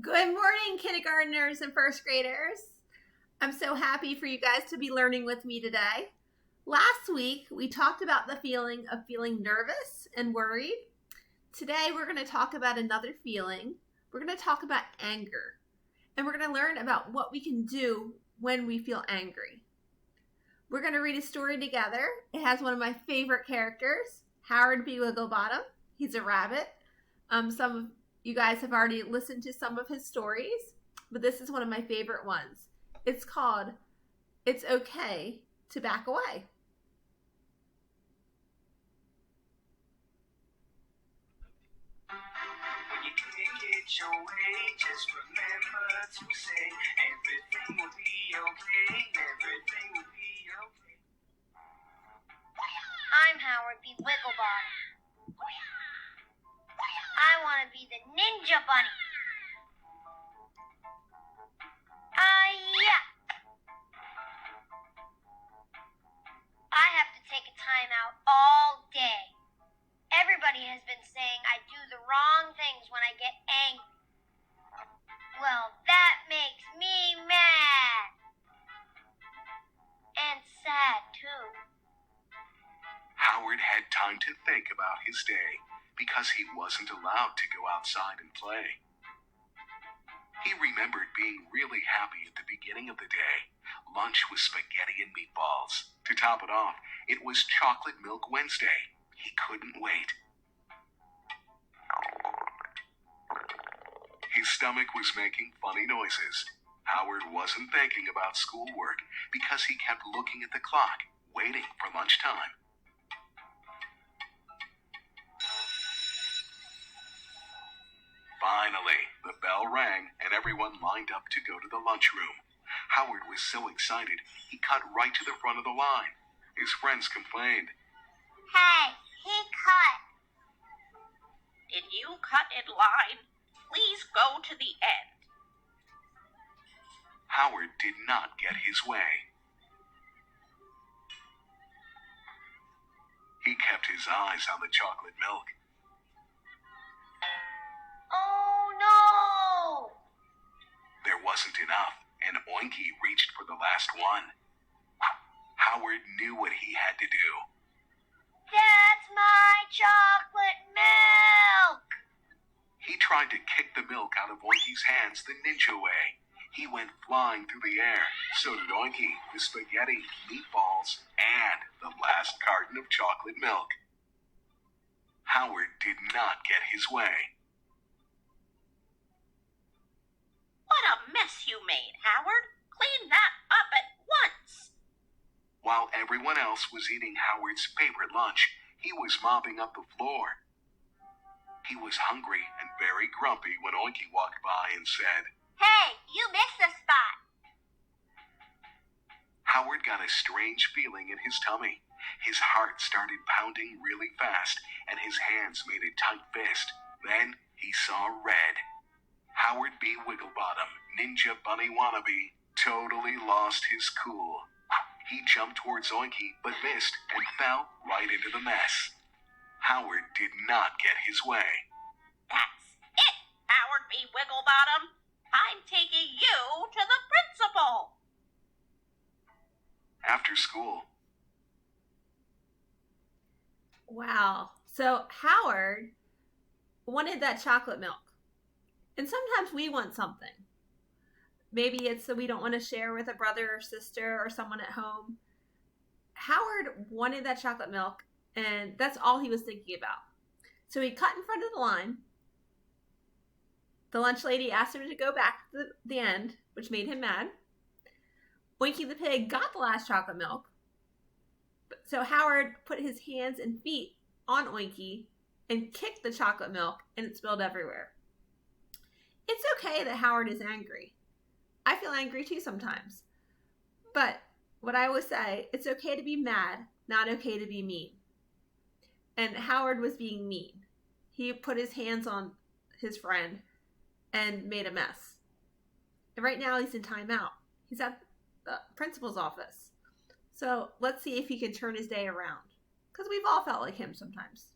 Good morning, kindergartners and first graders. I'm so happy for you guys to be learning with me today. Last week, we talked about the feeling of feeling nervous and worried. Today, we're going to talk about another feeling. We're going to talk about anger. And we're going to learn about what we can do when we feel angry. We're going to read a story together. It has one of my favorite characters, Howard B. Wigglebottom. He's a rabbit. Some of you guys have already listened to some of his stories, but this is one of my favorite ones. It's called It's Okay to Back Away. When you can't get your way, just remember to say everything will be okay. Everything will be okay. I'm Howard B. Wigglebottom. I want to be the Ninja Bunny. Yeah. I have to take a time out all day. Everybody has been saying I do the wrong things when I get angry. Well, that makes me mad. And sad, too. Howard had time to think about his day because he wasn't allowed to go outside and play. He remembered being really happy at the beginning of the day. Lunch was spaghetti and meatballs. To top it off, it was Chocolate Milk Wednesday. He couldn't wait. His stomach was making funny noises. Howard wasn't thinking about schoolwork because he kept looking at the clock, waiting for lunchtime. Finally, the bell rang and everyone lined up to go to the lunchroom. Howard was so excited, he cut right to the front of the line. His friends complained. Hey, he cut. Did you cut in line? Please go to the end. Howard did not get his way. He kept his eyes on the chocolate milk. Oh, no! There wasn't enough, and Oinky reached for the last one. Howard knew what he had to do. That's my chocolate milk! He tried to kick the milk out of Oinky's hands the ninja way. He went flying through the air. So did Oinky, the spaghetti, meatballs, and the last carton of chocolate milk. Howard did not get his way. What a mess you made, Howard. Clean that up at once. While everyone else was eating Howard's favorite lunch, he was mopping up the floor. He was hungry and very grumpy when Oinky walked by and said, Hey, you missed a spot. Howard got a strange feeling in his tummy. His heart started pounding really fast, and his hands made a tight fist. Then he saw red. Howard B. Wigglebottom, Ninja Bunny wannabe, totally lost his cool. He jumped towards Oinky, but missed and fell right into the mess. Howard did not get his way. That's it, Howard B. Wigglebottom. I'm taking you to the principal. After school, Wow. So Howard wanted that chocolate milk. And sometimes we want something. Maybe it's that we don't want to share with a brother or sister or someone at home. Howard wanted that chocolate milk, and that's all he was thinking about. So he cut in front of the line. The lunch lady asked him to go back to the end, which made him mad. Oinky the pig got the last chocolate milk. So Howard put his hands and feet on Oinky and kicked the chocolate milk, and it spilled everywhere. It's okay that Howard is angry. I feel angry too sometimes. But what I always say, it's okay to be mad, not okay to be mean. And Howard was being mean. He put his hands on his friend and made a mess. And right now he's in timeout. He's at the principal's office. So let's see if he can turn his day around. Because we've all felt like him sometimes.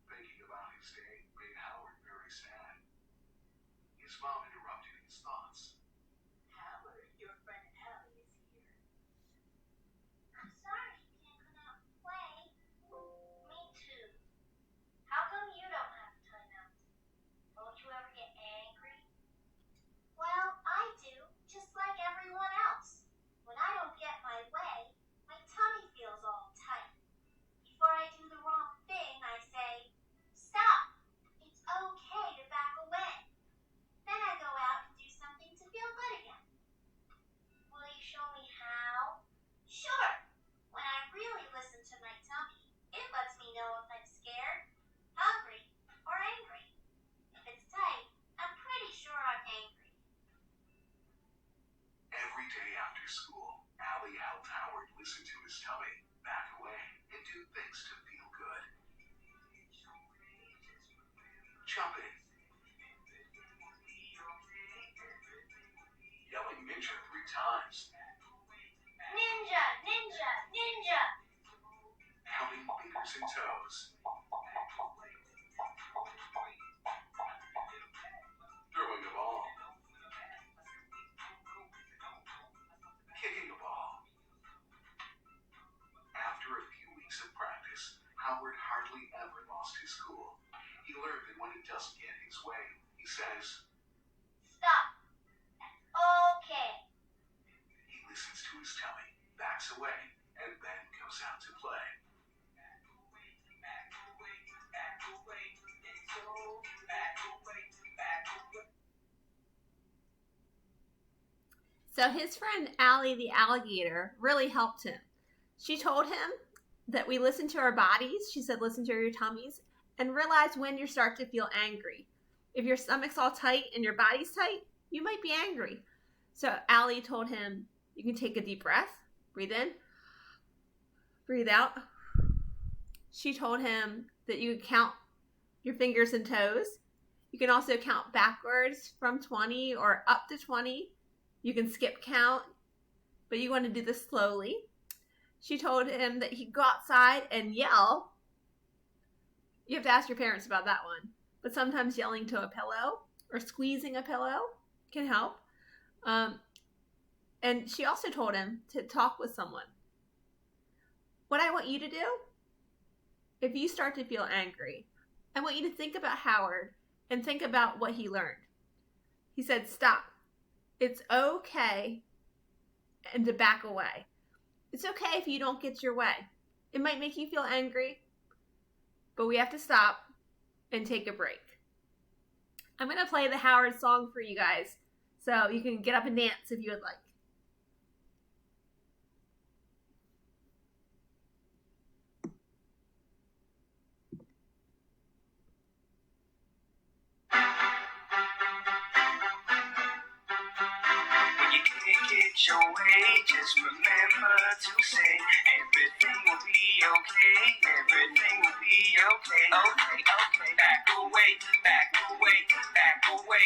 thinking about his day made Howard his mom interrupted his thoughts. Howard, your friend Allie is here. I'm sorry you can't come out and play. Me too. How come you don't have time out? Don't you ever get angry? Well, I do, just like everyone else. When I don't get my way, my tummy feels all tight. Before I do the wrong thing, I say, stop. It's okay to back away. Then I go out and do something to feel good again. Will you show me how? Sure. When I really listen to my tummy, it lets me know if I'm scared, hungry, or angry. If it's tight, I'm pretty sure I'm angry. Every day after school, Allie helped Howard listen to his tummy, back away, and do things to feel good. Jumping. Yelling ninja 3 times. Ninja, ninja, ninja. Counting fingers and toes. Throwing a ball. Kicking a ball. After a few weeks of practice, Howard hardly ever lost his cool. He learned that when he doesn't get his way, he says, Stop. That's okay. he listens to his tummy, backs away, and then goes out to play. So his friend Allie the alligator really helped him. She told him that we listen to our bodies. She said, listen to your tummies and realize when you start to feel angry. If your stomach's all tight and your body's tight, you might be angry. So Allie told him, you can take a deep breath, breathe in, breathe out. She told him that you can count your fingers and toes. You can also count backwards from 20 or up to 20. You can skip count, but you want to do this slowly. She told him that he could go outside and yell. You have to ask your parents about that one. But sometimes yelling to a pillow or squeezing a pillow can help. And she also told him to talk with someone. What I want you to do, if you start to feel angry, I want you to think about Howard and think about what he learned. He said, stop. It's okay and to back away. It's okay if you don't get your way. It might make you feel angry, but we have to stop and take a break. I'm going to play the Howard song for you guys, so you can get up and dance if you would like. When you can't get your way, just remember to say everything will be okay. Everything will be okay. Okay, okay. Back away, back away, back away.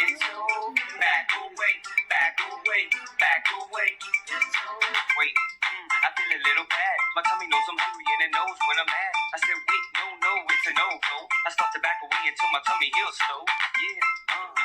It's okay. Back away, back away, back away. It's okay. Wait, I feel a little bad. My tummy knows I'm hungry and it knows when I'm mad. I said, wait, no, it's a no-go. I start to back away until my tummy heals slow. Yeah,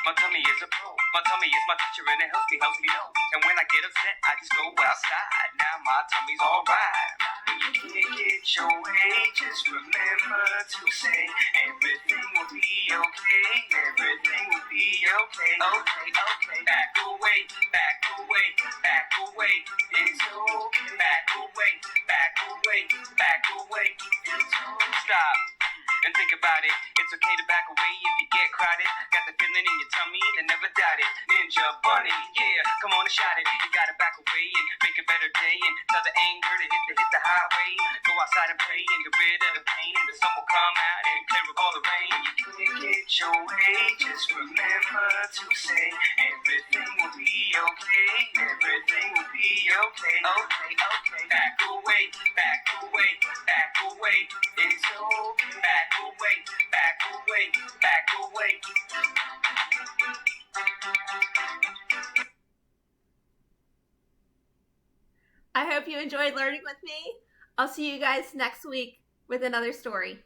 my tummy is a pro. My tummy is my teacher and it helps me know. And when I get upset, I just go outside. Now my tummy's alright. When you can't get your way, just remember to say everything will be okay. Everything will be okay. Okay, okay. Back away, back away, back away. It's okay. Back away, back away, back away. It's okay. Stop and think about it. It's okay to back away if you get crowded. Got the feeling in your tummy that never doubt it. Ninja bunny, yeah, come on and shout it. You gotta back away and make a better day and tell the anger to hit the highway. Go outside and pray and get rid of the pain and the sun will come out and clear up all the rain. You can't get your way, just remember to say everything will be okay. Everything will be okay. Okay, okay. Back away, back away, back away. It's okay. Back away, back away, back away. I hope you enjoyed learning with me. I'll see you guys next week with another story.